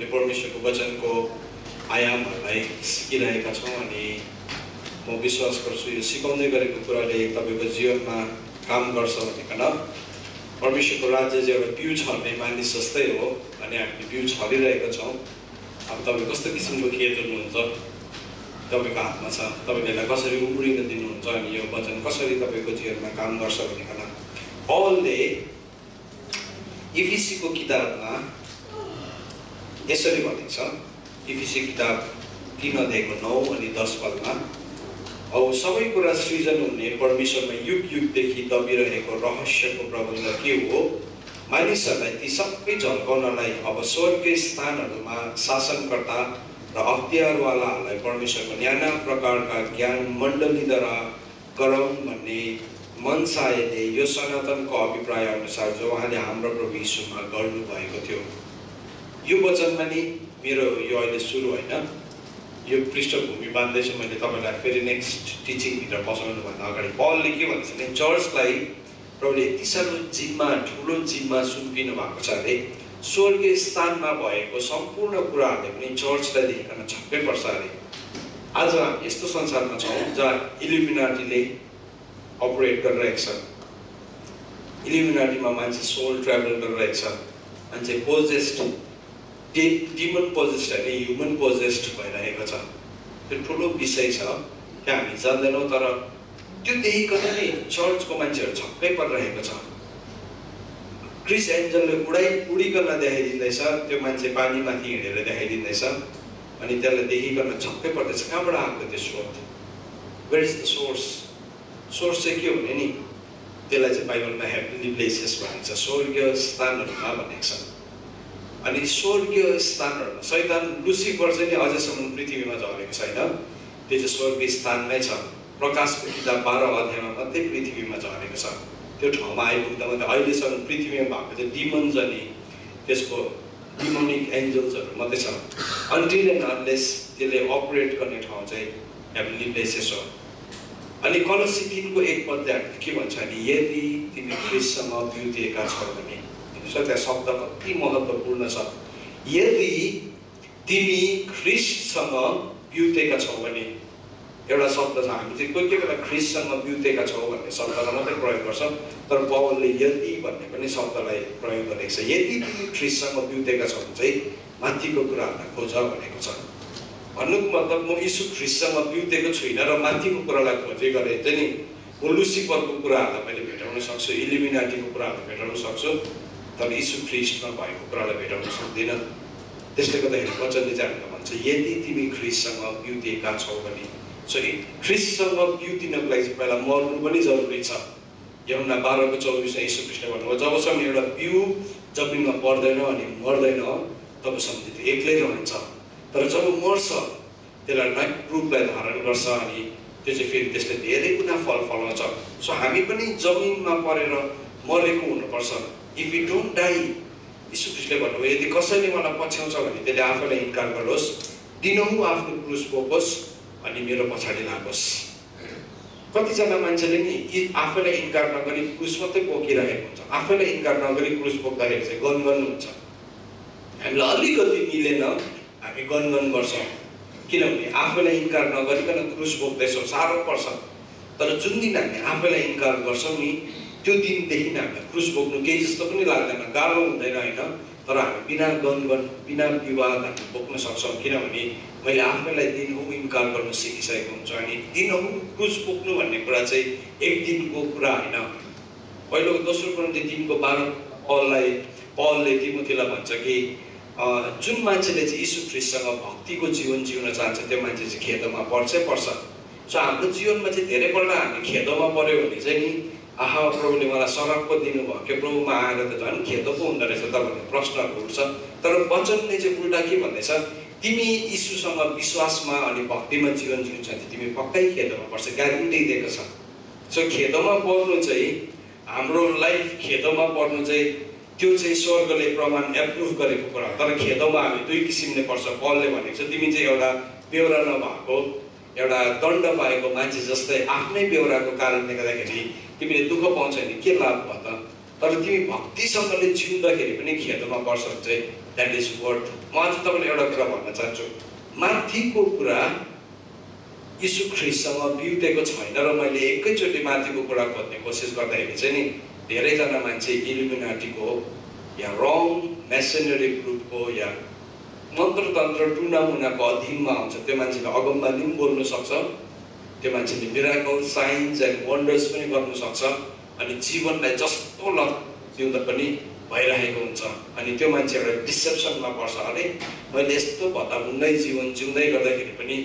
हामीले परमेश्वरको वचनको आयामहरूलाई सिकिरहेका छौँ अनि म विश्वास गर्छु यो सिकाउँदै गरेको कुराले तपाईँको जीवनमा काम गर्छ भनिकन परमेश्वरको राज्य चाहिँ एउटा बिउ छर्ने मानिस जस्तै हो अनि हामीले बिउ छरिरहेका छौँ। अब तपाईँ कस्तो किसिमको खेत हुनुहुन्छ तपाईँको हातमा छ, तपाईँले यसलाई कसरी उम्रिन दिनुहुन्छ अनि यो वचन कसरी तपाईँको जीवनमा काम गर्छ भनिकन पौलले इफिसीको किताबमा यसरी भनेको छ। इफिसी किताब 3:9 अनि 10 पदमा औ सबै कुरा सृजन हुने परमेश्वरमा युग युगदेखि दबिरहेको रहस्यको प्रबन्ध के हो, मानिसहरूलाई ती सबै झल्काउनलाई अब स्वर्गीय स्थानहरूमा शासनकर्ता र अख्तियारवालाहरूलाई परमेश्वरको नाना प्रकारका ज्ञान मण्डलीद्वारा गराउन् भन्ने मनसायले यो सनातनको अभिप्राय अनुसार जो उहाँले हाम्रो प्रभु यीशुमा गर्नुभएको थियो। यो वचनमा नि मेरो यो अहिले सुरु होइन, यो पृष्ठभूमि बाँध्दैछु मैले तपाईँलाई फेरि नेक्स्ट टिचिङभित्र पसाउनुभन्दा अगाडि पौलले के भन्छ भने चर्चलाई प्रभुले यति साह्रो जिम्मा ठुलो जिम्मा सुम्पिनु भएको छ अरे स्वर्गीय स्थानमा भएको सम्पूर्ण कुराहरूले पनि चर्चलाई देखिकन छक्कै पर्छ अरे। आज हामी यस्तो संसारमा छौँ जहाँ इल्युमिनाटीले अपरेट गरिरहेको छ। इल्युमिनाटीमा मान्छे सोल ट्राभल गरिरहेको छ, मान्छे पोजेस्ड डिमन पोजेस्ड होइन ह्युमन पोजेस्ड भइरहेको छ। त्यो ठुलो विषय छ, त्यहाँ हामी जान्दैनौँ, तर त्यो देखिकन नै चर्चको मान्छेहरू छक्कै परिरहेको छ। क्रिस एन्जलले उडिकन देखाइदिँदैछ, त्यो मान्छे पानीमाथि हिँडेर देखाइदिँदैछ अनि त्यसलाई देखिकन छक्कै पर्दैछ कहाँबाट आएको त्यो स्रोत, where is the source. Source चाहिँ के भने नि त्यसलाई चाहिँ बाइबलमा हेभेनली प्लेसेस भनेको छ, स्वर्गीय स्थानहरूमा भनेको छ। अनि स्वर्गीय स्थानहरूमा शैतान लुसिफर चाहिँ नि अझैसम्म पृथ्वीमा झरेको छैन, त्यो चाहिँ स्वर्गीय स्थानमै छ। प्रकाशको किताब 12 अध्यायमा मात्रै पृथ्वीमा झरेको छ। त्यो ठाउँमा आइपुग्दा मात्रै अहिलेसम्म पृथ्वीमा भएको चाहिँ डिमन्स अनि त्यसको डिमोनिक एन्जल्सहरू मात्रै छ। अन्टिल एन्ड अनलेस त्यसले अपरेट गर्ने ठाउँ चाहिँ हेभेनली प्लेसेस हो। अनि कलोसी 3:1 पदले के भन्छ भने यदि तिमी ख्रिस्टसँग बिउतिएका छौ भने, त्यहाँ शब्द कति महत्त्वपूर्ण छ। यदि तिमी ख्रिस्टसँग बिउतेका छौ भने एउटा शब्द छ, हामी चाहिँ कोही बेला ख्रिस्टसँग बिउतेका छौँ भन्ने शब्दलाई मात्रै प्रयोग गर्छ, तर पौलले यदि भन्ने पनि शब्दलाई प्रयोग गरेको छ। यदि तिमी ख्रिस्टसँग बिउतेका छौ भने चाहिँ माथिको कुराहरूलाई खोज भनेको छ। भन्नुको मतलब म यीशु ख्रिस्टसँग बिउतेको छुइनँ र माथिको कुरालाई खोजे गरेँ चाहिँ नि म लुसिफरको कुराहरूलाई मैले भेटाउन सक्छु, इल्युमिनाटीको कुराहरूलाई भेटाउन सक्छु, तर यीशु ख्रिस्टमा भएको कुरालाई भेटाउन सक्दिनँ। त्यसले गर्दाखेरि वचनले चाहिँ हामीलाई भन्छ यदि तिमी ख्रिस्टसँग बिउतिएका छौ भने। सो ख्रिस्टसँग बिउतिनको लागि चाहिँ पहिला मर्नु पनि जरुरी छ। यूहन्ना 12:24 यीशु ख्रिस्टले भन्नुभयो जबसम्म एउटा बिउ जमिनमा पर्दैन अनि मर्दैन तबसम्म त्यो एक्लै रहन्छ, तर जब मर्छ त्यसलाई नयाँ रूपलाई धारण गर्छ अनि त्यो चाहिँ फेरि त्यसले धेरै गुणा फल फलाउँछ। सो हामी पनि जमिनमा परेर मरेको हुनुपर्छ। इफ यु डोन्ट डाई, यीशु ख्रिस्टले भन्नुभयो यदि कसैले मलाई पछ्याउँछ भने त्यसले आफैलाई इन्कार गरोस्, दिनहुँ आफ्नो क्रुस बोकोस् अनि मेरो पछाडि लागोस्। कतिजना मान्छेले नि आफैलाई इन्कार नगरी क्रुस मात्रै बोकिरहेको हुन्छ। आफैलाई इन्कार नगरी क्रुस बोक्दाखेरि चाहिँ गनगन हुन्छ। हामीलाई अलिकति मिलेन हामी गनगन गर्छौँ, किनभने आफैलाई इन्कार नगरिकन क्रुस बोक्दैछौँ, साह्रो पर्छ। तर जुन दिन हामी आफैलाई इन्कार गर्छौँ नि त्यो दिनदेखि हामीलाई क्रुस बोक्नु केही जस्तो पनि लाग्दैन, गाह्रो हुँदैन होइन। तर हामी बिना गनगन बिना विवाद हामी बोक्न सक्छौँ, किनभने मैले आफैलाई दिनहुँ इन्कार गर्नु सिकिसकेको हुन्छु। अनि दिनहुँ क्रुस बोक्नु भन्ने कुरा चाहिँ एक दिनको कुरा होइन। पहिलो दोस्रो कोरिन्थी 3:12 पौलले तिमोथीलाई भन्छ कि जुन मान्छेले चाहिँ यीशु ख्रिस्टसँग भक्तिको जीवन जिउन चाहन्छ त्यो मान्छे चाहिँ खेदमा पर्छ। सो हाम्रो जीवनमा चाहिँ धेरैपल्ट हामी खेदमा पऱ्यो भने चाहिँ नि आहा प्रभुले मलाई सराप पो दिनुभयो के, प्रभुमा आएर त झन् खेदो पो हुँदो रहेछ त भन्ने प्रश्नहरू उठ्छ। तर वचनले चाहिँ उल्टा के भन्दैछ, तिमी यीशुसँग विश्वासमा अनि भक्तिमा जीवन जिउँछ भने तिमी पक्कै खेदमा पर्छ, ग्यारेन्टी दिएको छ। सो खेदमा पर्नु चाहिँ हाम्रो लाइफ खेदमा पर्नु चाहिँ त्यो चाहिँ स्वर्गले प्रमाण एप्रुभ गरेको कुरा। तर खेदमा हामी दुई किसिमले पर्छ। पौलले भनेको छ तिमी चाहिँ एउटा बेहोरा नभएको एउटा दण्ड पाएको मान्छे जस्तै आफ्नै बेहोराको कारणले गर्दाखेरि तिमीले दुःख पाउँछ भने के लाभ भयो त। तर तिमी भक्तिसँगले जिउँदाखेरि पनि खेदमा पर्छ भने चाहिँ द्याट इज वर्थ। म आज तपाईँलाई एउटा कुरा भन्न चाहन्छु, माथिको कुरा यीशु ख्रीष्टसँग बिउतेको छैन र मैले एकैचोटि माथिको कुरा खोज्ने कोसिस गर्दाखेरि चाहिँ नि धेरैजना मान्छे इल्युमिनाटीको या रङ मेसनरी ग्रुपको या मन्त्रतन्त्र टुनामुनाको अधीनमा आउँछ। त्यो मान्छेले अगमबानी पनि बोल्न सक्छ, त्यो मान्छेले मिराकल साइन्स एन्ड वन्डर्स पनि गर्न सक्छ, अनि जीवनलाई जस्तो जिउँदा पनि भइरहेको हुन्छ। अनि त्यो मान्छे एउटा डिसेप्सनमा पर्छ, अरे मैले यस्तो भत्ताभुङ्गै जीवन जिउँदै गर्दाखेरि पनि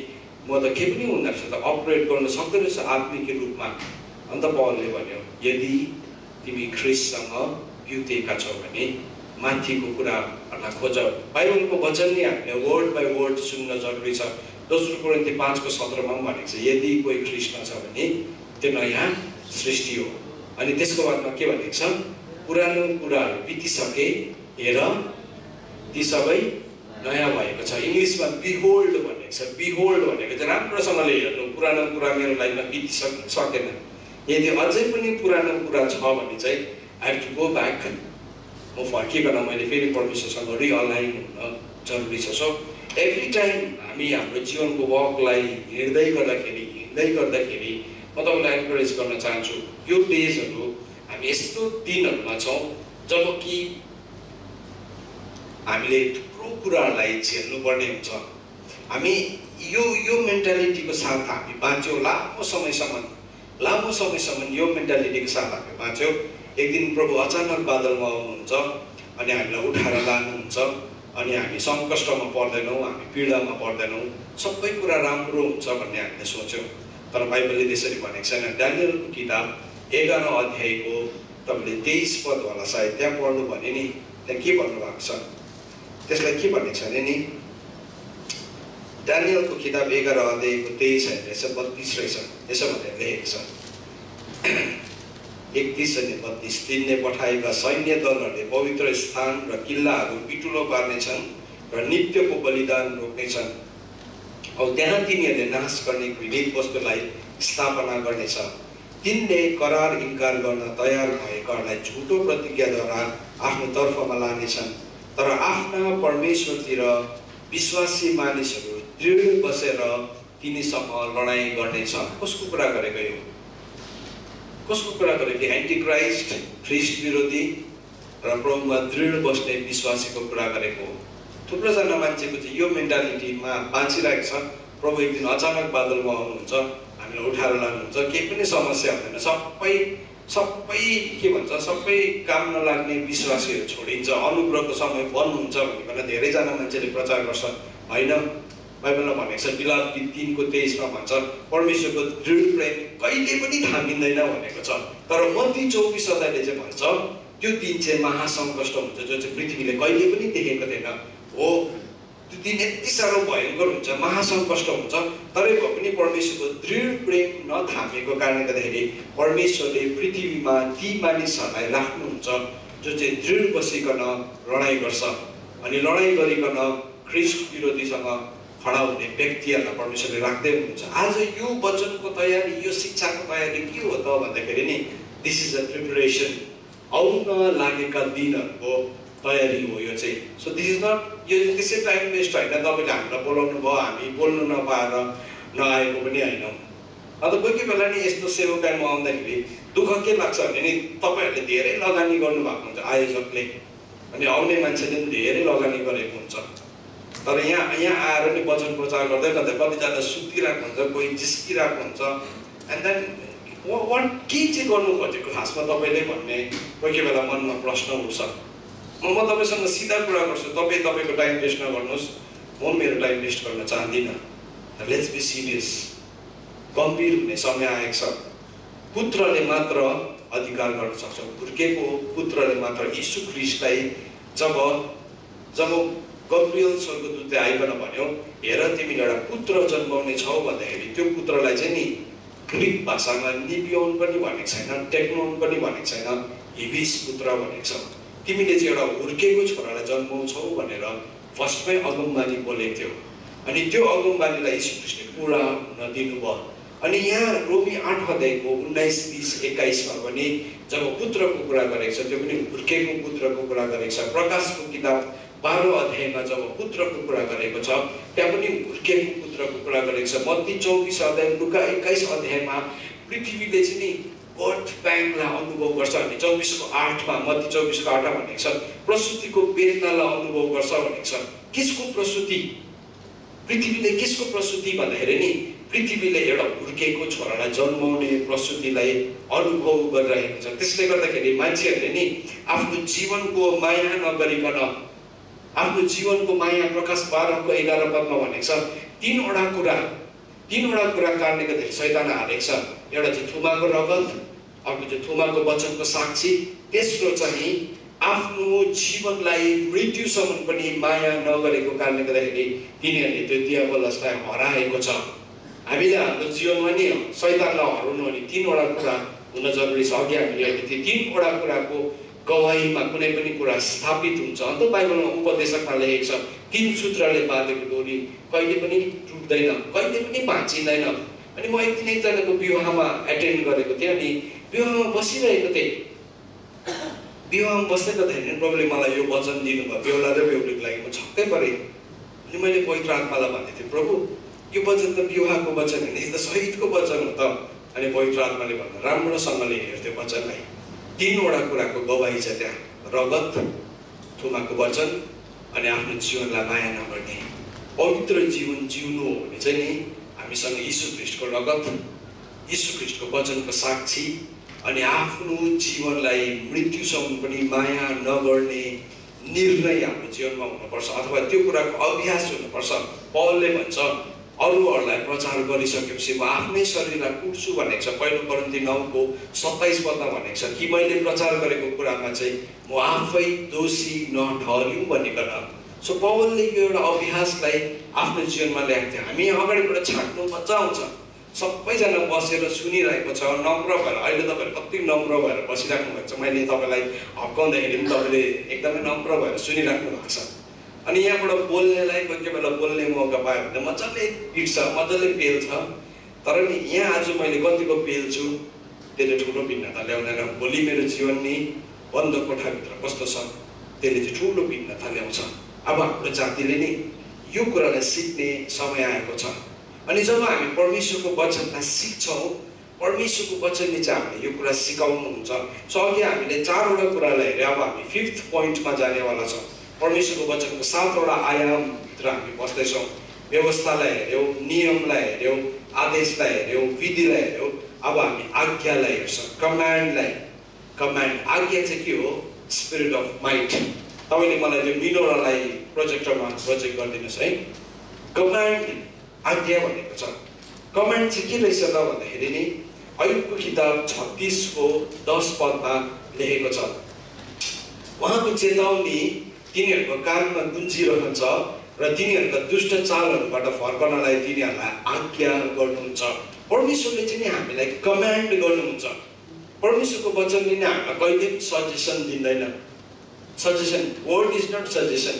म त के पनि हुँदो रहेछ त, अपरेट गर्न सक्दो रहेछ आत्मिक रूपमा। अन्त पौलले भन्यो, यदि तिमी ख्रीष्टसँग बिउतेका छौ भने माथिको कुराहरूलाई खोज। बाइबलको वचन नै हामीले वर्ड बाई वर्ड सुन्न जरुरी छ। दोस्रो कोरिन्थी 5:17 पनि भनेको छ, यदि कोही ख्रीष्टमा छ भने त्यो नयाँ सृष्टि हो। अनि त्यसको बादमा के भनेको छ, पुरानो कुराहरू बितिसके, हेर ती सबै नयाँ भएको छ। इङ्ग्लिसमा बिहोल्ड भनेको छ। बिहोल्ड भनेको चाहिँ राम्रोसँगले हेर्नु, पुरानो कुरा मेरो लाइफमा बितिसकेन। यदि अझै पनि पुरानो कुरा छ भने चाहिँ I have to go back, म फर्किकन मैले फेरि परमेश्वरसँग रिअलाइन हुन जरुरी छ। सो एभ्री टाइम हामी हाम्रो जीवनको वकलाई हिँड्दै गर्दाखेरि म तपाईँलाई एन्करेज गर्न चाहन्छु, यो डेजहरू हामी यस्तो दिनहरूमा छौँ जब कि हामीले थुप्रो कुराहरूलाई झेल्नुपर्ने हुन्छ। हामी यो मेन्टालिटीको साथ हामी बाँच्यौँ लामो समयसम्म यो मेन्टालिटीको साथ हामी बाँच्यौँ। एक दिन प्रभु अचानक बादलमा आउनुहुन्छ अनि हामीलाई उठाएर लानुहुन्छ, अनि हामी सङ्कष्टमा पर्दैनौँ, हामी पीडामा पर्दैनौँ, सबै कुरा राम्रो हुन्छ भन्ने हामीले सोच्यौँ। तर बाइबलले त्यसरी भनेको छैन। डानियलको किताब 11 अध्यायको तपाईँले 23 पद होला सायद त्यहाँ पढ्नु भने नि, त्यहाँ के भन्नुभएको छ, त्यसलाई के भनेको छ भने नि, डानियलको किताब 11 अध्यायको 23 होइन रहेछ, 32 रहेछ। यसो भनेर लेखेको छ 31 अनि 32, तिनले पठाएका सैन्य दलहरूले पवित्र स्थान र किल्लाहरू पिटुलो पार्नेछन् र नित्यको बलिदान रोक्नेछन्। औ त्यहाँ तिनीहरूले नाश गर्ने घृणित वस्तुलाई स्थापना गर्नेछ। तिनले करार इन्कार गर्न तयार भएकाहरूलाई झुटो प्रतिज्ञाद्वारा आफ्नो तर्फमा लानेछन्, तर आफ्ना परमेश्वरतिर विश्वासी मानिसहरू दृढ बसेर तिनीसँग लडाइँ गर्नेछ। कसको कुरा गरेको यो? कसको कुरा गरेको? एन्टिक्राइस्ट, ख्रीष्ट विरोधी र प्रभुमा दृढ बस्ने विश्वासीको कुरा गरेको हो। थुप्रोजना मान्छेको चाहिँ यो मेन्टालिटीमा बाँचिरहेको छ। प्रभु एक दिन अचानक बादलमा आउनुहुन्छ, हामीलाई उठाएर लानुहुन्छ, केही पनि समस्या हुँदैन, सबै के भन्छ, सबै काम नलाग्ने विश्वासीहरू छोडिन्छ, अनुग्रहको समय बन्द हुन्छ भनिकन धेरैजना मान्छेले प्रचार गर्छ। होइन, बाइबलमा भनेको छ, बिलाप 3:23 भन्छ, परमेश्वरको दृढ प्रेम कहिले पनि थामिँदैन भनेको छ। तर मत्ती 24 अध्यायले चाहिँ भन्छ, त्यो दिन चाहिँ महासङ्कष्ट हुन्छ जो चाहिँ पृथ्वीले कहिले पनि देखेको थिएन। हो, त्यो दिन यति साह्रो भयङ्कर हुन्छ, महासङ्कष्ट हुन्छ। तरै भए पनि परमेश्वरको दृढ प्रेम नथामेको कारणले गर्दाखेरि परमेश्वरले पृथ्वीमा ती मानिसहरूलाई राख्नुहुन्छ जो चाहिँ दृढ बसिकन लडाइँ गर्छ, अनि लडाइँ गरिकन ख्रीष्ट विरोधीसँग खडा हुने व्यक्तिहरूलाई परमेश्वरले राख्दै हुनुहुन्छ। आज यो वचनको तयारी, यो शिक्षाको तयारी के हो त भन्दाखेरि नि, दिस इज अ प्रिपरेसन, आउन लागेका दिनहरूको तयारी हो यो चाहिँ। सो दिस इज नट, यो त्यसै टाइम वेस्ट होइन। तपाईँले हामीलाई बोलाउनु भयो, हामी बोल्नु नपाएर नआएको पनि होइनौँ। अन्त कोही बेला नि यस्तो सेवाकाइमा आउँदाखेरि दुःख के लाग्छ भने नि, तपाईँहरूले धेरै लगानी गर्नुभएको हुन्छ आयोजकले, अनि आउने मान्छेले पनि धेरै लगानी गरेको हुन्छ। तर यहाँ आएर नि वचन प्रचार गर्दै गर्दा कतिजना सुतिरहेको हुन्छ, कोही जिस्किरहेको हुन्छ। एन्ड देन वाट के चाहिँ गर्नु खोजेको खासमा तपाईँले भन्ने कोही बेला मनमा प्रश्न उठ्छ। म तपाईँसँग सिधा कुरा गर्छु, तपाईँ तपाईँको टाइम वेस्ट नगर्नुहोस्, म मेरो टाइम वेस्ट गर्न चाहदिनँ। Let's be serious. गम्भीर हुने समय आएको छ। पुत्रले मात्र अधिकार गर्न सक्छ, हुर्केको पुत्रले मात्र। यीशु ख्रीष्टलाई जब गब्रियल स्वर्गदूतले आइकन भन्यो, हेर तिमीले एउटा पुत्र जन्माउने छौ भन्दाखेरि त्यो पुत्रलाई चाहिँ नि ग्रिक भाषामा निबियोन पनि भनेको छैन, टेक्नोन पनि भनेको छैन, हिबिस पुत्र भनेको छ। तिमीले चाहिँ एउटा हुर्केको छोरालाई जन्माउँछौ भनेर फर्स्टमै अगमबानी बोलेको थियो। अनि त्यो अगमबानीलाई यीशु ख्रीष्टले पुरा हुन दिनुभयो। अनि यहाँ रोमी 8 अध्यायको 19, 20, 21 पनि जब पुत्रको कुरा गरेको छ, त्यो पनि हुर्केको पुत्रको कुरा गरेको छ। प्रकाशको किताब 12 अध्यायमा जब पुत्रको कुरा गरेको छ त्यहाँ पनि हुर्केको पुत्रको कुरा गरेको छ। मत्ती 24 अध्याय, लुका 21 अध्यायमा पृथ्वीले चाहिँ नि बर्थ प्याङलाई अनुभव गर्छ भने 24:8 मा मत्ती 24:8 मा भनेको छ प्रसुतिको वेदनालाई अनुभव गर्छ भनेको छ। किसको प्रसुति? पृथ्वीले किसको प्रसुति भन्दाखेरि नि पृथ्वीले एउटा हुर्केको छोरालाई जन्माउने प्रसुतिलाई अनुभव गरिरहेको छ। त्यसले गर्दाखेरि मान्छेहरूले नि आफ्नो जीवनको माया नगरिकन, आफ्नो जीवनको माया प्रकाश 12:11 पदमा भनेको छ तीनवटा कुरा कारणले गर्दाखेरि शैतान हारेको छ। एउटा चाहिँ थुमाको रगत, अर्को चाहिँ थुमाको वचनको साक्षी, तेस्रो चाहिँ आफ्नो जीवनलाई मृत्युसम्म पनि माया नगरेको कारणले गर्दाखेरि तिनीहरूले त्यो दियाबलसलाई हराएको छ। हामीले हाम्रो जीवनमा नि शैतानलाई हराउनु भने तीनवटा कुरा हुन जरुरी छ। अघि हामीले हेरेको थियौँ तीनवटा कुराको गवाहीमा कुनै पनि कुरा स्थापित हुन्छ। अन्त बाइबलमा उपदेशकमा लेखेको छ 3 सूत्रले बाँधेको डोरी कहिले पनि टुट्दैन, कहिले पनि भाँचिँदैन। अनि म एकजनाको विवाहमा एटेन्ड गरेको थिएँ। अनि विवाहमा बसिरहेको थिएँ। विवाहमा बस्दै गर्दाखेरि प्रभुले मलाई यो वचन दिनुभयो, बेहुला र बेहुलीको लागि म छक्कै परेँ। अनि मैले पवित्र आत्मालाई भनेको थिएँ, प्रभु यो वचन त विवाहको वचन होइन, यो त शहीदको वचन हो त। अनि पवित्र आत्माले भन्दा राम्रोसँगले हेर्थ्यो वचनलाई। तीनवटा कुराको गवाही छ त्यहाँ, रगत, थुमाको वचन अनि आफ्नो जीवनलाई माया नगर्ने। पवित्र जीवन जिउनु हो भने चाहिँ नि हामीसँग यीशु ख्रीष्टको रगत, यीशु ख्रीष्टको वचनको साक्षी अनि आफ्नो जीवनलाई मृत्युसम्म पनि माया नगर्ने निर्णय हाम्रो जीवनमा हुनुपर्छ, अथवा त्यो कुराको अभ्यास हुनुपर्छ। पौलले भन्छ अरूहरूलाई प्रचार गरिसकेपछि म आफ्नै शरीरलाई कुट्छु भनेको छ। 1 कोरिन्थी 9:27 पदमा भनेको छ कि मैले प्रचार गरेको कुरामा चाहिँ म आफै दोषी नठहरिउँ भनिकन। सो पौलले यो एउटा अभ्यासलाई आफ्नो जीवनमा ल्याएको थियो। हामी अगाडिबाट छाट्नु मजा आउँछ, सबैजना बसेर सुनिरहेको छ नम्र भएर। अहिले तपाईँहरू कति नम्र भएर बसिराख्नु भएको छ। मैले तपाईँलाई हप्काउँदाखेरि पनि तपाईँले एकदमै नम्र भएर सुनिराख्नु भएको छ। अनि यहाँबाट बोल्नेलाई कोही बेला बोल्ने मौका पायो भने मजाले पिट्छ, मजाले पेल्छ। तर नि यहाँ आज मैले कतिको पेल्छु त्यसले ठुलो भिन्नता ल्याउँदैन। भोलि मेरो जीवन नि बन्द कोठाभित्र कस्तो छ त्यसले चाहिँ ठुलो भिन्नता ल्याउँछ। अब हाम्रो जातिले नि यो कुरालाई सिक्ने समय आएको छ। अनि जब हामी परमेश्वरको वचनलाई सिक्छौँ, परमेश्वरको वचनले चाहिँ हामीले यो कुरा सिकाउनुहुन्छ। सो अघि हामीले 4वटा कुरालाई हेऱ्यौँ, अब हामी 5th पोइन्टमा जानेवाला छौँ। परमेश्वरको वचनको 7वटा आयामभित्र हामी बस्दैछौँ। व्यवस्थालाई हेऱ्यौँ, नियमलाई हेऱ्यौँ, आदेशलाई हेऱ्यौँ, विधिलाई हेऱ्यौँ। अब हामी आज्ञालाई हेर्छौँ, कमान्ड। आज्ञा चाहिँ के हो? Spirit of might. तपाईँले मलाई त्यो मिनोरालाई प्रोजेक्टरमा प्रोजेक्ट गरिदिनुहोस् है। कमान्ड, आज्ञा भनेको छ। कमान्ड चाहिँ के रहेछ त भन्दाखेरि नि अयुबको किताब 36:10 पदमा लेखेको छ, उहाँको चेतावनी तिनीहरूको कानमा गुन्जिरहन्छ र तिनीहरूका दुष्ट चालहरूबाट फर्कनलाई तिनीहरूलाई आज्ञा गर्नुहुन्छ। परमेश्वरले चाहिँ नि हामीलाई कमान्ड गर्नुहुन्छ। परमेश्वरको वचनले नै हामीलाई कहिले पनि सजेसन दिँदैन। Suggestion, word is not suggestion,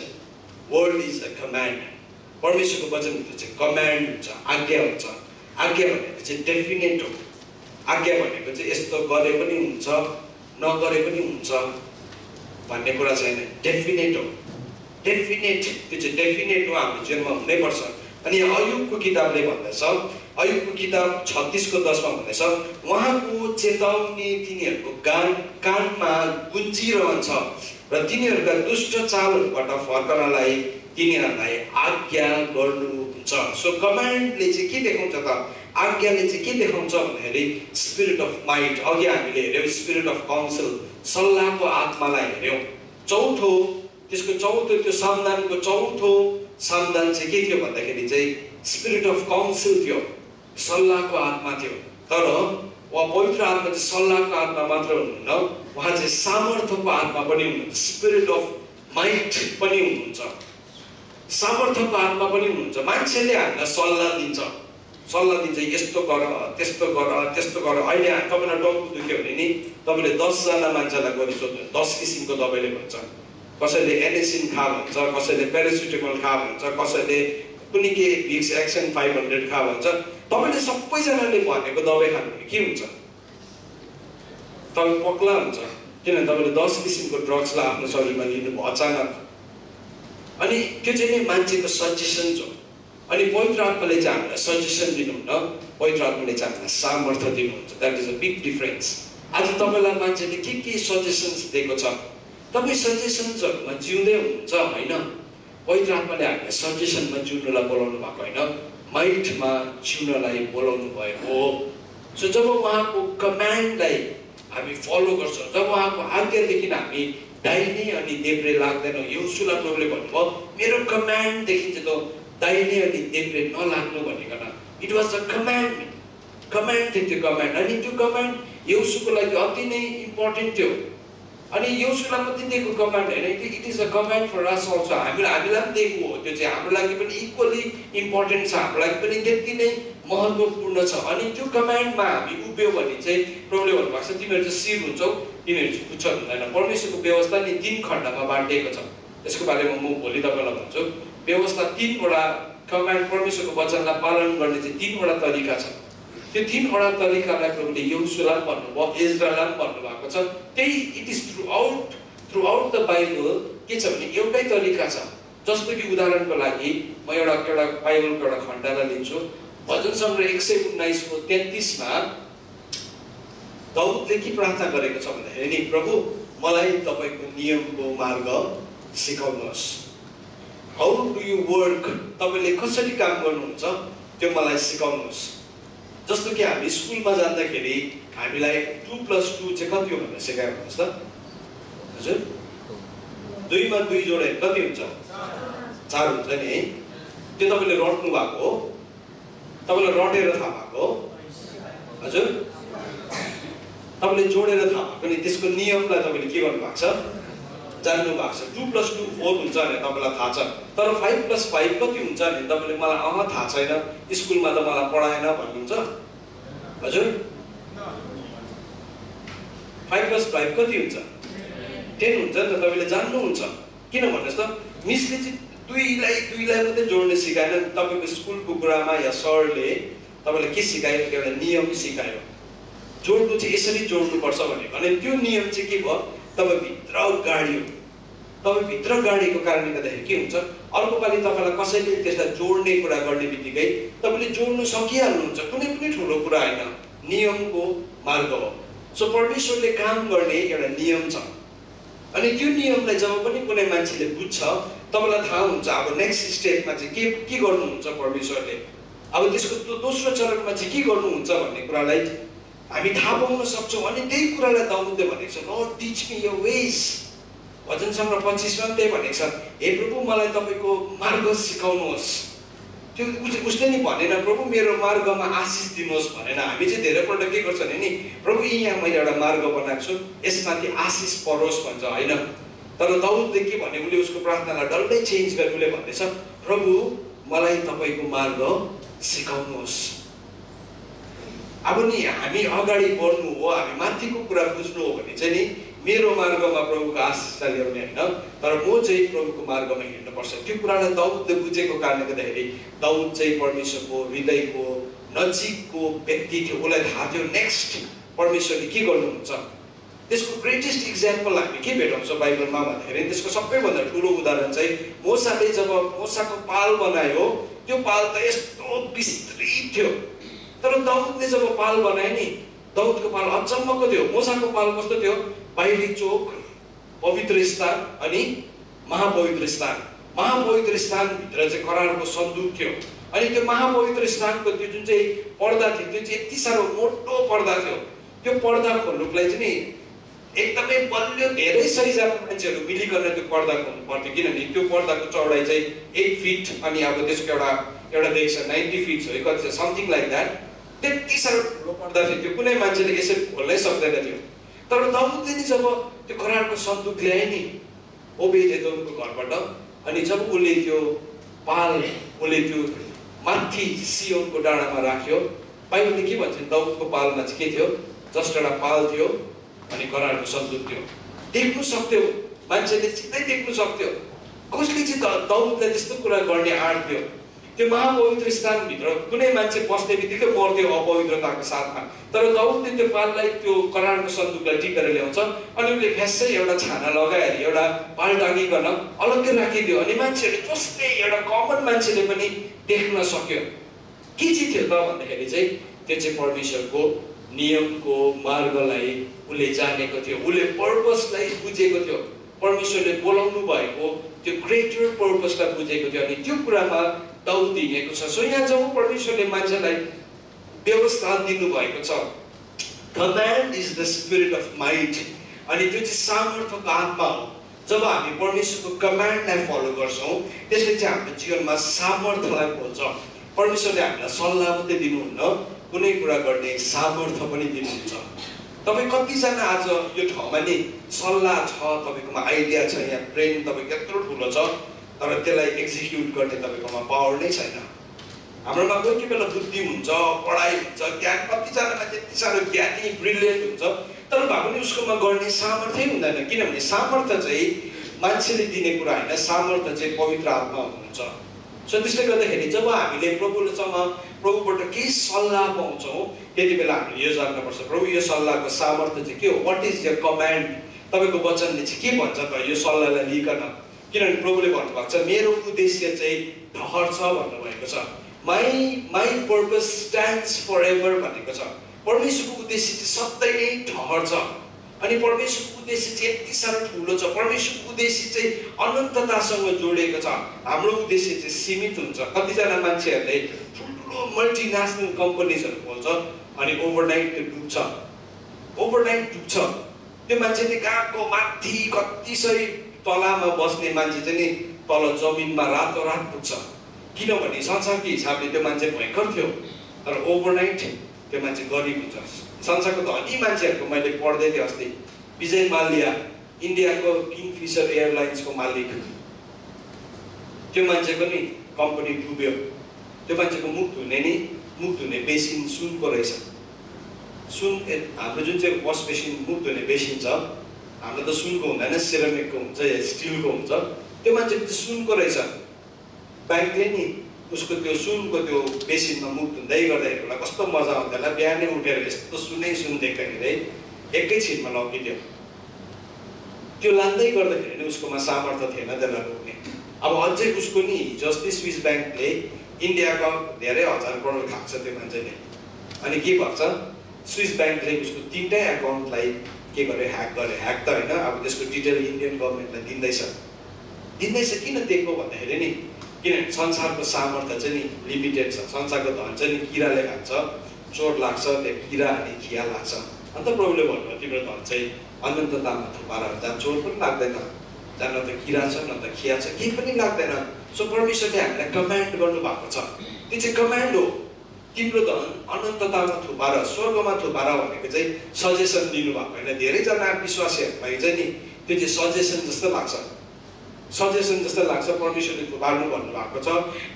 word is a command. परमेश्वरको वचनभित्र चाहिँ कमान्ड हुन्छ, आज्ञा हुन्छ। आज्ञा भनेको चाहिँ डेफिनेट हो। आज्ञा भनेको चाहिँ यस्तो गरे पनि हुन्छ, नगरे पनि हुन्छ भन्ने कुरा छैन। डेफिनेट हो, डेफिनेट। त्यो चाहिँ डेफिनेट हो, हाम्रो जीवनमा हुनैपर्छ। अनि अयुबको किताबले भन्दैछ, अयुबको किताब 36:10 मा भन्दैछ उहाँको चेतावनी तिनीहरूको कानमा गुन्जिरहन्छ र तिनीहरूका दुष्ट चालहरूबाट फर्कनलाई तिनीहरूलाई आज्ञा गर्नुहुन्छ। सो कमान्डले चाहिँ के देखाउँछ त? आज्ञाले चाहिँ के देखाउँछ भन्दाखेरि स्पिरिट अफ माइट। अघि हामीले हेऱ्यौँ स्पिरिट अफ काउन्सिल, सल्लाहको आत्मालाई हेऱ्यौँ। त्यसको चौथो त्यो सामदानको चौथो सामदान चाहिँ के थियो भन्दाखेरि चाहिँ स्पिरिट अफ काउन्सिल थियो, सल्लाहको आत्मा थियो। तर उहाँ पवित्र आत्मा चाहिँ सल्लाहको आत्मा मात्र हुनुहुन्न, उहाँ चाहिँ सामर्थ्यको आत्मा पनि हुनुहुन्छ। स्पिरिट अफ माइट पनि हुनुहुन्छ, सामर्थ्यको आत्मा पनि हुनुहुन्छ। मान्छेले हामीलाई सल्लाह दिन्छ, यस्तो गर, त्यस्तो गर, त्यस्तो गर। अहिले तपाईँलाई टाउको दुख्यो भने नि तपाईँले 10 जना मान्छेलाई गरी सोध्नु, 10 किसिमको दबाईले भन्छ। कसैले एनेसिन खा भन्छ, कसैले प्यारासिटामोल खा भन्छ, कसैले कुनै के भिक्स एक्सन 500 खा भन्छ। तपाईँले सबैजनाले भनेको दबाई खानु भने के हुन्छ? तपाईँ पक्ला हुन्छ, किनभने तपाईँले 10 किसिमको ड्रग्सलाई आफ्नो शरीरमा लिनुभयो अचानक। अनि त्यो चाहिँ नि मान्छेको सजेसन हो। अनि पवित्र आत्माले चाहिँ हामीलाई सजेसन दिनुहुन्न, पवित्र आत्माले चाहिँ हामीलाई सामर्थ्य दिनुहुन्छ। That is a big difference. आज तपाईँलाई मान्छेले के सजेसन्स दिएको छ, तपाईँ सजेसन्सहरूमा जिउँदै हुनुहुन्छ होइन। पवित्र आत्माले हामीलाई सजेसनमा जिउनलाई बोलाउनु भएको होइन, माइटमा जिउनलाई बोलाउनु भएको हो। सो जब उहाँको कमान्डलाई हामी फलो गर्छौँ, जब उहाँको आज्ञादेखि हामी दाहिने अनि देब्रे लाग्दैनौँ, यहोशुवा प्रभुले भन्नुभयो मेरो कमान्डदेखि चाहिँ त दाहिने अनि देब्रे नलाग्नु भनिकन। इट वाज अ कमान्ड थियो त्यो कमान्ड। अनि त्यो कमान्ड यहोशुको लागि अति नै इम्पोर्टेन्ट थियो। अनि यहोशुलाई मात्रै दिएको कमान्ड होइन, it is a command for us also. हामीलाई पनि दिएको हो, त्यो चाहिँ हाम्रो लागि पनि इक्वली इम्पोर्टेन्ट छ, हाम्रो लागि पनि त्यति नै महत्त्वपूर्ण छ। अनि त्यो कमान्डमा हामी उभियो भने चाहिँ प्रभुले भन्नुभएको छ तिमीहरू चाहिँ शिर हुन्छौ, तिमीहरू चाहिँ पुच्छ हुँदैन। परमेश्वरको व्यवस्था नि 3 खण्डमा बाँडिएको छ। यसको बारेमा म भोलि तपाईँलाई भन्छु। व्यवस्था 3वटा कमान्ड, परमेश्वरको वचनलाई पालन गर्ने चाहिँ 3वटा तरिका छ। त्यो 3वटा तरिकालाई प्रभुले यहोशुलाई भन्नुभयो, इजरायललाई भन्नुभएको छ। त्यही it is through out the Bible के छ भने एउटै तरिका छ। जस्तो कि उदाहरणको लागि म एउटा बाइबलको एउटा खण्डलाई लिन्छु। भजन सङ्ग्रह 119:33 मा दाउदले के प्रार्थना गरेको छ भन्दाखेरि नि प्रभु मलाई तपाईँको नियमको मार्ग सिकाउनुहोस्। हाउ डु यु वर्क, तपाईँले कसरी काम गर्नुहुन्छ त्यो मलाई सिकाउनुहोस्। जस्तो कि हामी स्कुलमा जाँदाखेरि हामीलाई 2+2 चाहिँ कति हो भनेर सिकायो भन्नुहोस् त। हजुर 2 मा 2 जोडे कति हुन्छ? 4 हुन्छ नि है। त्यो तपाईँले रट्नु भएको हो, तपाईँलाई रटेर थाहा भएको हो। हजुर तपाईँले जोडेर थाहा भएको नि, त्यसको नियमलाई तपाईँले के गर्नु भएको छ, जान्नु भएको छ। 2+2 4 हुन्छ भने तपाईँलाई थाहा छ। तर 5+5 कति हुन्छ भने तपाईँले मलाई थाहा छैन, स्कुलमा त मलाई पढाएन भन्नुहुन्छ। हजुर 5+5 कति हुन्छ? 10 हुन्छ नि त। तपाईँले जान्नुहुन्छ। किन भन्नुहोस् त, मिसले चाहिँ दुईलाई मात्रै जोड्ने सिकाएन। तपाईँको स्कुलको कुरामा या सरले तपाईँलाई के सिकायो, एउटा नियम सिकायो, जोड्नु चाहिँ यसरी जोड्नुपर्छ भनेको। अनि त्यो नियम चाहिँ के भयो, तपाईँभित्र गाडियो। तपाईँभित्र गाडीको कारणले गर्दाखेरि के हुन्छ, अर्को पालि तपाईँलाई कसैले त्यसलाई जोड्ने कुरा गर्ने बित्तिकै तपाईँले जोड्नु सकिहाल्नुहुन्छ। कुनै पनि ठुलो कुरा होइन, नियमको मार्ग हो। सो परमेश्वरले काम गर्ने एउटा नियम छ। अनि त्यो नियमलाई जब पनि कुनै मान्छेले बुझ्छ, तपाईँलाई थाहा हुन्छ अब नेक्स्ट स्टेपमा चाहिँ के गर्नुहुन्छ परमेश्वरले, अब त्यसको दोस्रो चरणमा चाहिँ के गर्नुहुन्छ भन्ने कुरालाई हामी थाहा पाउन सक्छौँ। अनि त्यही कुरालाई दाउदले भनेको छ, lord teach me your ways. भजन सङ्ग्रह 25 मा त्यही भनेको छ, हे प्रभु मलाई तपाईँको मार्ग सिकाउनुहोस्। त्यो उसले नि भनेन प्रभु मेरो मार्गमा आशिष दिनुहोस् भनेन। हामी चाहिँ धेरैपल्ट के गर्छ भने नि प्रभु यहाँ मैले एउटा मार्ग बनाएको छु, यसमाथि आशिष परोस् भन्छ होइन। तर दाउदले के भने, उसले उसको प्रार्थनालाई डल्लै चेन्ज गरे। उसले भन्दैछ प्रभु मलाई तपाईँको मार्ग सिकाउनुहोस्। अब नि हामी अगाडि बढ्नु हो, हामी माथिको कुरा बुझ्नु हो भने चाहिँ नि मेरो मार्गमा प्रभुको आशिषलाई ल्याउने होइन, तर म चाहिँ प्रभुको मार्गमा हिँड्नुपर्छ। त्यो कुरालाई दाउदले बुझेको कारणले गर्दाखेरि दाउद चाहिँ परमेश्वरको हृदयको नजिकको व्यक्ति थियो। उसलाई थाहा थियो नेक्स्ट परमेश्वरले के गर्नुहुन्छ। त्यसको ग्रेटेस्ट इक्जाम्पल हामी के भेटाउँछ बाइबलमा भन्दाखेरि, त्यसको सबैभन्दा ठुलो उदाहरण चाहिँ मोसाले जब मोसाको पाल बनायो, त्यो पाल त यस्तो विस्तृत थियो। तर दाउदले जब पाल बनाए नि, दाउदको पाल अचम्मको थियो। मोसाको पाल कस्तो थियो, बाहिरी चोक, पवित्र स्थान अनि महापवित्र स्थान। महापवित्र स्थानभित्र चाहिँ करारको सन्दुक थियो। अनि त्यो महापवित्र स्थानको त्यो जुन चाहिँ पर्दा थियो, त्यो चाहिँ यति साह्रो मोटो पर्दा थियो। त्यो पर्दा खोल्नुको लागि चाहिँ नि एकदमै बलियो धेरै सयजना मान्छेहरू मिलिकन त्यो पर्दा खोल्नु पर्थ्यो। किनभने त्यो पर्दाको चौडाइ चाहिँ 8 फिट अनि अब त्यसको एउटा देख्छ 90 फिट हो, कति छ समथिङ लाइक द्याट। त्यति साह्रो ठुलो पर्दा थियो, त्यो कुनै मान्छेले यसरी खोल्नै सक्दैन थियो। तर दाउदले नि जब त्यो करारको सन्दुक ल्याए नि ओबेदेदोमको घरबाट, अनि जब उसले त्यो पाल उसले त्यो माथि सियोनको डाँडामा राख्यो, बाइबलले के भन्छ, दाउदको पालमा चाहिँ के थियो, जस्ट एउटा पाल थियो अनि करारको सन्दुक थियो। देख्नु सक्थ्यो, मान्छेले सिधै देख्नु सक्थ्यो। कसले चाहिँ दाउदलाई त्यस्तो कुरा गर्ने आँट दियो। त्यो महापवित्र स्थानभित्र कुनै मान्छे बस्ने बित्तिकै मर्थ्यो अपवित्रताको साथमा। तर दाउदले त्यो पाललाई त्यो करारको सन्दुकलाई टिपेर ल्याउँछ अनि उसले फ्यासै एउटा छाना लगाएर एउटा पाल टाँगिकन अलग्गै राखिदियो अनि मान्छेहरूले जसले एउटा कमन मान्छेले पनि देख्न सक्यो। के चाहिँ थियो त भन्दाखेरि चाहिँ त्यो चाहिँ परमेश्वरको नियमको मार्गलाई उसले जानेको थियो, उसले पर्पसलाई बुझेको थियो, परमेश्वरले बोलाउनु भएको त्यो ग्रेटर पर्पसलाई बुझेको थियो अनि त्यो कुरामा दाउद हिँडेको छ। सो यहाँ जब परमेश्वरले मान्छेलाई व्यवस्था दिनुभएको छ, command is the spirit of might, अनि त्यो चाहिँ सामर्थ्यको आत्मा हो। जब हामी परमेश्वरको कमान्डलाई फलो गर्छौँ त्यसले चाहिँ हाम्रो जीवनमा सामर्थ्यलाई बोल्छ। परमेश्वरले हामीलाई सल्लाह मात्रै दिनुहुन्न, कुनै कुरा गर्ने सामर्थ्य पनि दिनुहुन्छ। तपाईँ कतिजना आज यो ठाउँमा नि सल्लाह छ, तपाईँकोमा आइडिया छ, यहाँ ब्रेन तपाईँको यत्रो ठुलो छ, तर त्यसलाई एक्जिक्युट गर्ने तपाईँकोमा पावर नै छैन। हाम्रोमा कोही कोही बेला बुद्धि हुन्छ, पढाइ हुन्छ, ज्ञान, कतिजनामा त्यति साह्रो ज्ञानी ब्रिलियन्ट हुन्छ, तर भए पनि उसकोमा गर्ने सामर्थ्य हुँदैन। किनभने सामर्थ्य चाहिँ मान्छेले दिने कुरा होइन, सामर्थ्य चाहिँ पवित्र आत्मा हुनुहुन्छ। सो त्यसले गर्दाखेरि जब हामीले प्रभुबाट केही सल्लाह पाउँछौँ त्यति बेला हामीले यो जान्नुपर्छ, प्रभु यो सल्लाहको सामर्थ्य चाहिँ के हो, वाट इज यर कमान्ड, तपाईँको वचनले चाहिँ के भन्छ त यो सल्लाहलाई लिइकन। किनभने प्रभुले भन्नुभएको छ मेरो उद्देश्य चाहिँ ठहर छ भन्नुभएको छ, my purpose stands for ever भनेको छ। परमेश्वरको उद्देश्य चाहिँ सधैँ नै ठहर छ अनि परमेश्वरको उद्देश्य चाहिँ यति साह्रो ठुलो छ, परमेश्वरको उद्देश्य चाहिँ अनन्ततासँग जोडिएको छ। हाम्रो उद्देश्य चाहिँ सीमित हुन्छ। कतिजना मान्छेहरूले ठुल्ठुलो मल्टिनेसनल कम्पनीजहरू खोल्छ अनि ओभरनाइट त्यो डुब्छ, ओभरनाइट डुब्छ। त्यो मान्छेले कहाँको माथि कति सय तलामा बस्ने मान्छे चाहिँ नि तल जमिनमा रातोरात पुग्छ, किनभने संसारको हिसाबले त्यो मान्छे भयङ्कर थियो, तर ओभरनाइट त्यो मान्छे गरिब हुन्छ। संसारको धनी मान्छेहरूको मैले पढ्दै थिएँ अस्ति, विजय माल्या इन्डियाको किङफिसर एयरलाइन्सको मालिक, त्यो मान्छेको नि कम्पनी डुब्यो। त्यो मान्छेको मुख धुने बेसिन सुनको रहेछ। सुन हाम्रो जुन चाहिँ वास बेसिन, मुख धुने बेसिन छ, हाम्रो त सुनको हुँदैन, सेरामिकको हुन्छ या स्टिलको हुन्छ। त्यो मान्छेको चाहिँ सुनको रहेछ। ब्याङ्कले नि उसको त्यो सुनको त्यो बेसिनमा मुख धुँदै गर्दाखेरि होला कस्तो मजा आउँथ्यो होला, बिहानै उठेर यस्तो सुन देख्दाखेरि एकैछिनमा लगिदियो। त्यो लाँदै गर्दाखेरि नि उसकोमा सामर्थ्य थिएन त्यसलाई रोक्ने। अब अझै उसको नि जस्तै स्विस ब्याङ्कले इन्डियाको धेरै हजार करोड खान्छ त्यो मान्छेले, अनि के भन्छ स्विस ब्याङ्कले उसको 3टै एकाउन्टलाई के गर्यो, ह्याक त होइन, अब त्यसको डिटेल इन्डियन गभर्मेन्टलाई दिँदैछ। किन दिएको भन्दाखेरि नि किनभने संसारको सामर्थ्य चाहिँ नि लिमिटेड छ। संसारको धन चाहिँ नि किराले खान्छ, चोर लाग्छ, त्यो किरा अनि खिया लाग्छ। अन्त प्रभुले भन्नुभयो तिम्रो धन चाहिँ अनन्ततामा थुपार, जहाँ चोर पनि लाग्दैन, जहाँ न त किरा छ न त खिया छ, केही पनि लाग्दैन। सो परमेश्वरले हामीलाई कमान्ड गर्नुभएको छ, त्यो चाहिँ कमान्ड हो। तिम्रो धन अनन्ततामा थुपार, स्वर्गमा थुपार भनेको चाहिँ सजेसन दिनुभएको होइन। धेरैजना विश्वासीहरूलाई चाहिँ नि त्यो चाहिँ सजेसन जस्तो लाग्छ, परमेश्वरले थुपार्नु भन्नुभएको छ।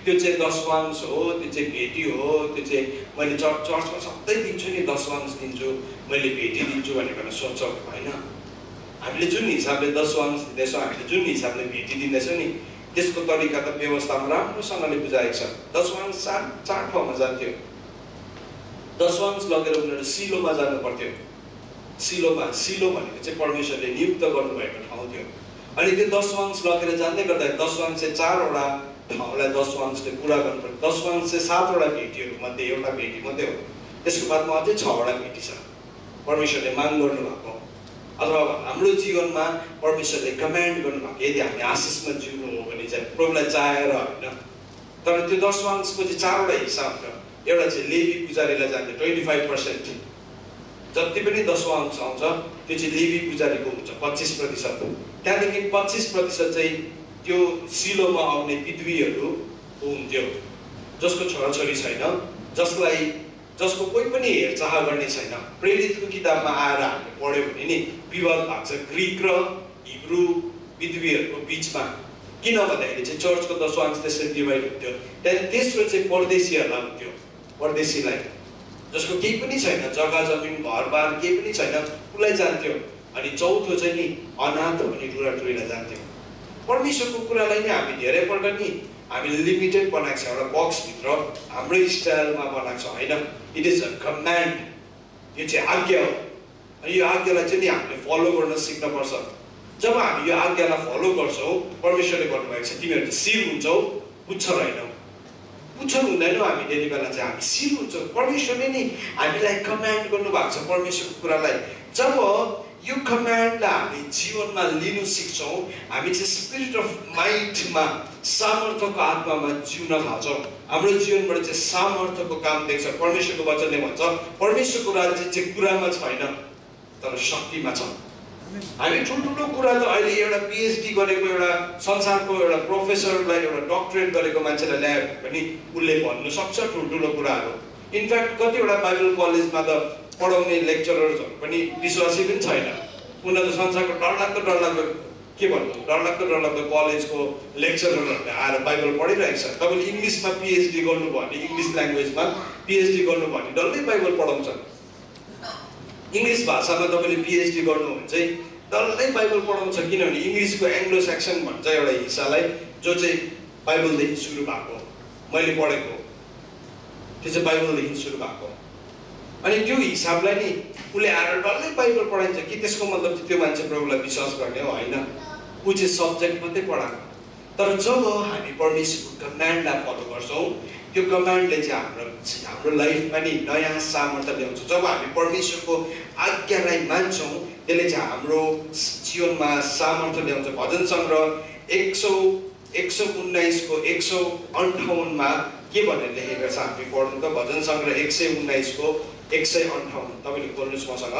त्यो चाहिँ दशवांश हो, त्यो चाहिँ भेटी हो, त्यो चाहिँ मैले चर्चमा सधैँ दिन्छु नि, दशवांश दिन्छु, मैले भेटी दिन्छु भनेर सोच्छौँ होइन। हामीले जुन हिसाबले दशवांश दिँदैछौँ, हामीले जुन हिसाबले भेटी दिँदैछौँ नि, त्यसको तरिका त व्यवस्थामा राम्रोसँगले बुझाएको छ। दशवांश चार ठाउँमा जान्थ्यो। दशवांश लगेर उनीहरू सिलोमा जानु पर्थ्यो। सिलो भनेको चाहिँ परमेश्वरले नियुक्त गर्नुभएको ठाउँ थियो। अनि त्यो दशवांश लगेर जाँदै गर्दा दशवांश चाहिँ 4वटा ठाउँलाई दशवांशले पुरा गर्नुपर्छ। दशवांश चाहिँ 7वटा भेटीहरू मध्ये एउटा भेटी मात्रै हो। त्यसको बादमा अझै 6वटा भेटी छ परमेश्वरले माग गर्नुभएको। अथवा हाम्रो जीवनमा परमेश्वरले कमान्ड गर्नुभएको, यदि हामी आशिषमा जिउनु हो भने चाहिँ प्रभुलाई चाहेर होइन। तर त्यो दशवांशको चाहिँ 4वटा हिस्सा हुन्छ। एउटा चाहिँ लेवी पुजारीलाई जान्छ 25%, जति पनि दशवांश आउँछ त्यो चाहिँ लेवी पुजारीको हुन्छ 25%। त्यहाँदेखि 25% चाहिँ त्यो सिलोमा आउने विधवीहरू हुन्थ्यो, जसको छोराछोरी छैन, जसको कोही पनि हेरचाह गर्ने छैन। प्रेरितको किताबमा आएर हामीले पढ्यो भने नि विवाद भएको छ ग्रिक र हिब्रू विधवीहरूको बिचमा। किन भन्दाखेरि चाहिँ चर्चको दशवांश त्यसरी डिभाइड हुन्थ्यो। त्यहाँदेखि तेस्रो चाहिँ परदेशीहरूलाई हुन्थ्यो, परदेशीलाई जसको केही पनि छैन, जग्गा जमिन घरबार केही पनि छैन, उसलाई जान्थ्यो। अनि चौथो चाहिँ नि अनाथ अनि टुराटुरीलाई जान्थ्यो। परमेश्वरको कुरालाई नि हामी धेरैपल्ट नि हामीले लिमिटेड बनाएको छ एउटा बक्सभित्र हाम्रो स्टाइलमा बनाएको छ होइन। इट इज अ कमान्ड, यो चाहिँ आज्ञा हो। अनि यो आज्ञालाई चाहिँ नि हामीले फलो गर्न सिक्नुपर्छ। जब हामी यो आज्ञालाई फलो गर्छौँ, परमेश्वरले भन्नुभएको छ तिमीहरू चाहिँ सिर हुन्छौ, पुच्छर होइनौ। पुच्छर हुँदैनौँ हामी त्यति बेला चाहिँ हामी सिर हुन्छौँ। परमेश्वरले नि हामीलाई कमान्ड गर्नुभएको छ परमेश्वरको कुरालाई। जब यो कमान्डलाई हामी जीवनमा लिनु सिक्छौँ, हामी चाहिँ स्पिरिट अफ माइटमा, सामर्थ्यको आत्मामा जिउन थाल्छौँ। हाम्रो जीवनबाट चाहिँ सामर्थ्यको काम देख्छ। परमेश्वरको वचनले भन्छ परमेश्वरको राज्य चाहिँ कुरामा छैन तर शक्तिमा छ। हामी ठुल्ठुलो कुरा त अहिले एउटा पिएचडी गरेको एउटा संसारको एउटा प्रोफेसरलाई एउटा डक्टरेट गरेको मान्छेलाई ल्यायो भने उसले भन्नु सक्छ ठुल्ठुलो कुराहरू। इनफ्याक्ट कतिवटा बाइबल कलेजमा त पढाउने लेक्चरर्सहरू पनि विश्वासी पनि छैन। उनीहरू त संसारको डरलाग्दो के भन्नु डरलाग्दो कलेजको लेक्चररहरूले आएर बाइबल पढिरहेको छ। तपाईँले इङ्ग्लिसमा पिएचडी गर्नुभयो भने, इङ्ग्लिस ल्याङ्ग्वेजमा पिएचडी गर्नुभयो भने डल्लै बाइबल पढाउँछ। इङ्ग्लिस भाषामा तपाईँले पिएचडी गर्नु भने चाहिँ डल्लै बाइबल पढाउँछ। किनभने इङ्ग्लिसको एङ्ग्लो सेक्सन भन्छ एउटा हिस्सालाई, जो चाहिँ बाइबलदेखि सुरु भएको, मैले पढेको त्यो चाहिँ बाइबलदेखि सुरु भएको। अनि त्यो हिसाबलाई नि उसले आएर डल्लै बाइबल पढाइन्छ कि त्यसको मतलब चाहिँ त्यो मान्छे प्रभुलाई विश्वास गर्ने हो होइन। ऊ चाहिँ सब्जेक्ट मात्रै पढाएको। तर जब हामी परमेश्वरको कमान्डलाई फलो गर्छौँ, त्यो कमान्डले चाहिँ हाम्रो लाइफमा नि नयाँ सामर्थ्य ल्याउँछ। जब हामी परमेश्वरको आज्ञालाई मान्छौँ, त्यसले चाहिँ हाम्रो जीवनमा सामर्थ्य ल्याउँछ। भजन सङ्ग्रह 119को 158मा के भनेर लेखेको छ हामी पढ्नु त। भजन सङ्ग्रह 119को 158, तपाईँले खोल्नुहोस् मसँग।